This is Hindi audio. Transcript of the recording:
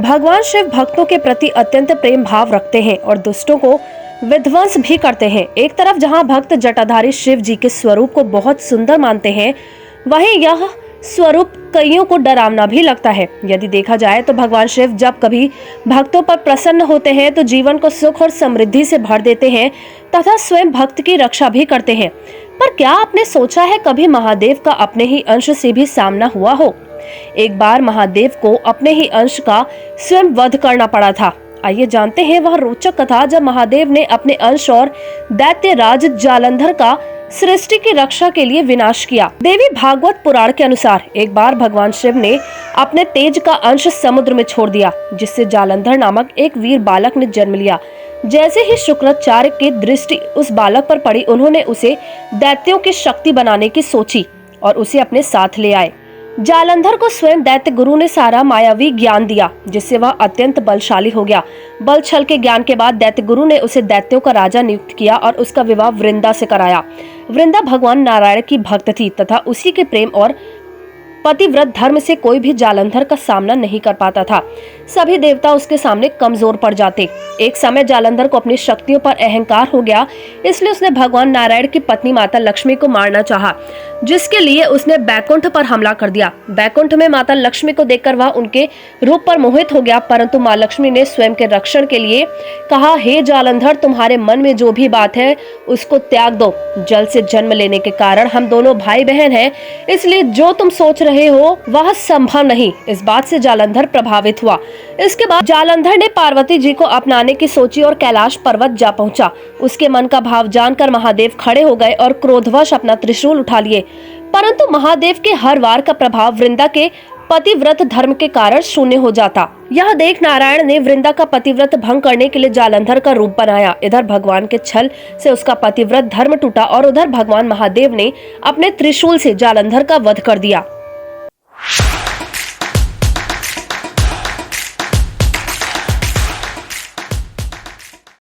भगवान शिव भक्तों के प्रति अत्यंत प्रेम भाव रखते हैं और दुष्टों को विध्वंस भी करते हैं। एक तरफ जहां भक्त जटाधारी शिव जी के स्वरूप को बहुत सुंदर मानते हैं, वहीं यह स्वरूप कईयों को डरावना भी लगता है। यदि देखा जाए तो भगवान शिव जब कभी भक्तों पर प्रसन्न होते हैं तो जीवन को सुख और समृद्धि से भर देते हैं तथा स्वयं भक्त की रक्षा भी करते हैं। पर क्या आपने सोचा है कभी महादेव का अपने ही अंश से भी सामना हुआ हो? एक बार महादेव को अपने ही अंश का स्वयं वध करना पड़ा था। आइए जानते हैं वह रोचक कथा जब महादेव ने अपने अंश और दैत्य राज जालंधर का सृष्टि की रक्षा के लिए विनाश किया। देवी भागवत पुराण के अनुसार एक बार भगवान शिव ने अपने तेज का अंश समुद्र में छोड़ दिया, जिससे जालंधर नामक एक वीर बालक ने जन्म लिया। जैसे ही शुक्राचार्य की दृष्टि उस बालक पर पड़ी, उन्होंने उसे दैत्यों की शक्ति बनाने की सोची और उसे अपने साथ ले आए। जालंधर को स्वयं दैत्य गुरु ने सारा मायावी ज्ञान दिया, जिससे वह अत्यंत बलशाली हो गया। बल छल के ज्ञान के बाद दैत्य गुरु ने उसे दैत्यों का राजा नियुक्त किया और उसका विवाह वृंदा से कराया। वृंदा भगवान नारायण की भक्त थी तथा उसी के प्रेम और पतिव्रत धर्म से कोई भी जालंधर का सामना नहीं कर पाता था। सभी देवता उसके सामने कमजोर पड़ जाते। एक समय जालंधर को अपनी शक्तियों पर अहंकार हो गया, इसलिए उसने भगवान नारायण की पत्नी माता लक्ष्मी को मारना चाहा, जिसके लिए उसने बैकुंठ पर हमला कर दिया। बैकुंठ में माता लक्ष्मी को देखकर वह उनके रूप पर मोहित हो गया, परंतु माँ लक्ष्मी ने स्वयं के रक्षण के लिए कहा, हे जालंधर, तुम्हारे मन में जो भी बात है उसको त्याग दो। जल से जन्म लेने के कारण हम दोनों भाई बहन हैं, इसलिए जो तुम सोच रहे हो वह संभव नहीं। इस बात से जालंधर प्रभावित हुआ। इसके बाद जालंधर ने पार्वती जी को अपनाने की सोची और कैलाश पर्वत जा पहुंचा। उसके मन का भाव जानकर महादेव खड़े हो गए और क्रोधवश अपना त्रिशूल उठा लिए, परंतु महादेव के हर वार का प्रभाव वृंदा के पतिव्रत धर्म के कारण शून्य हो जाता। यह देख नारायण ने वृंदा का पतिव्रत भंग करने के लिए जालंधर का रूप बनाया। इधर भगवान के छल से उसका पतिव्रत धर्म टूटा और उधर भगवान महादेव ने अपने त्रिशूल से जालंधर का वध कर दिया।